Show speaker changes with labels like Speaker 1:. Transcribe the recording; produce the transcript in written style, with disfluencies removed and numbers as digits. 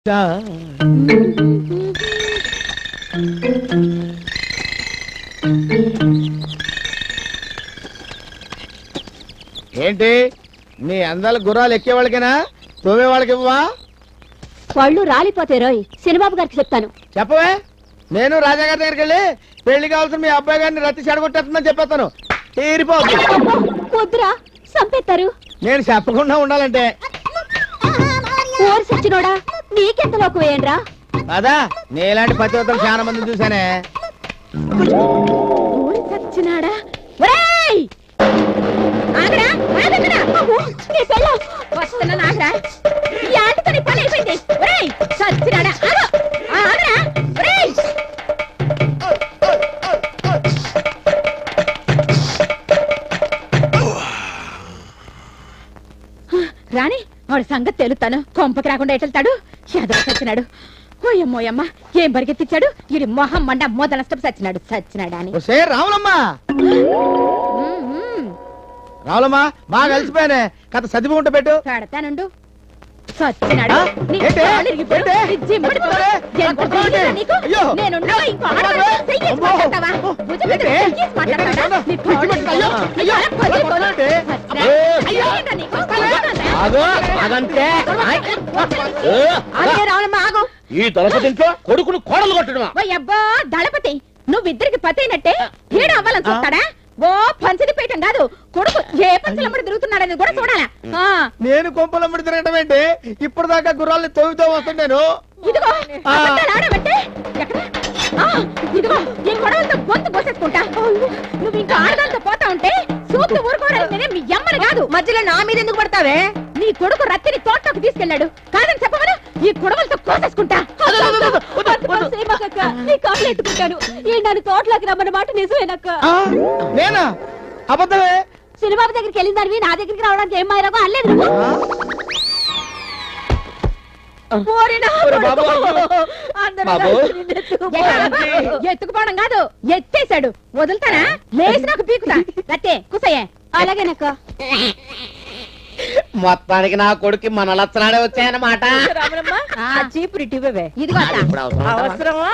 Speaker 1: ఏంటి నీ అందాల గుర్రాలు ఎక్కే వాళ్ళకేనా తోమే వాళ్ళకి ఇవ్వవా?
Speaker 2: వాళ్ళు రాలిపోతే రోయ్ సినిబాబు గారికి చెప్తాను.
Speaker 1: చెప్పవే, నేను రాజాగారి దగ్గరికి వెళ్ళి పెళ్లి కావాల్సిన మీ అబ్బాయి గారిని రత్తి చెడగొట్టేస్తుందని చెప్పేస్తాను. తీరిపోద్దు.
Speaker 2: వద్దురా, చంపేస్తారు.
Speaker 1: నేను చెప్పకుండా ఉండాలంటే
Speaker 2: ఓరి సచ్చినోడా, నీకెంత లోకు వేయండిరా.
Speaker 1: కదా నీలాంటి పతివతలు చాలా మంది చూసానే.
Speaker 2: ఓరి సచ్చినాడా, ఒరేయ్ ఆగరా, ఆగరా, నీ పెళ్ళం వస్తున్నా ఆగరా, ఈ ఆటతో నీ పని అయిపోయింది. ఒరేయ్ సచ్చినాడా, ఆగు, ఆగరా, ఒరేయ్. రాణి వాడి సంగతి తెలుతాను. కొంపకి రాకుండా ఎటెళ్తాడు, ఎదవ సచ్చినాడు. ఓయమ్మోయమ్మ ఏం పరిగెత్తిచ్చాడు, ఇది మొహం మండ మొద నష్టం సచ్చినాడు. సచ్చినాడా అని
Speaker 1: రావులమ్మా రావులమ్మా బాగా కలిసిపోయానే కథ చదివి ఉంటే పెట్టు.
Speaker 2: పెడతానుండు. సచ్చినాడు.
Speaker 3: ఈ దళపతి ఇంట్లో కొడుకును కోడలు కొట్టడమా?
Speaker 2: అబ్బా దళపతి, నువ్విద్దరికి పతి అయినట్టే ఏడు అవ్వాలని చూస్తాడా? ఓ పంచది పీఠం కాదు, కొడుకు ఏ పంచలమ్మడి తిరుగుతున్నాడని కూడా చూడాలా?
Speaker 1: నేను కొంపలమ్మడి తిరగటం ఏంటి? ఇప్పుడు దాకా గుర్రాలని తవ్వుతూ వస్తుంటాను.
Speaker 2: ఇదిగో ఆడబట్టే ఎక్కడ? ఇదిగో ఈ గొడవలతో గొంతు కోసేసుకుంటా. నువ్వు ఇంకా ఆడదాంతో పోతా ఉంటే సూక్తి ఊరుకోవడానికి మీ అమ్మని కాదు, మధ్యలో నా మీద ఎందుకు పడతావే? నీ కొడుకు రత్తిని తోటకు తీసుకెళ్లాడు కాదని చెప్పమను, ఈ గొడవలతో కోసేసుకుంటా. నీ కాళ్ళు ఎత్తుకుంటాను. ఈ నన్ను తోటలోకి రమ్మన్న మాట నిజమేనక్క.
Speaker 1: నేనా? అబద్ధమే.
Speaker 2: సినిబాబు దగ్గరికి వెళ్ళిన దానివి నా దగ్గరికి రావడానికి ఏం మాయరాగో అల్లేదు నువ్వు. ఎత్తుకుపోవడం కాదు, ఎత్తేసాడు. వదులుతానా? లేచి నాకు పీకుతా. రత్తే కుసయ్యే. అలాగేనక్క.
Speaker 3: మొత్తానికి నా కొడుకు మన లక్షణాలే వచ్చాయన్నమాట.
Speaker 2: చీపురి ఇదిగో అవసరమా?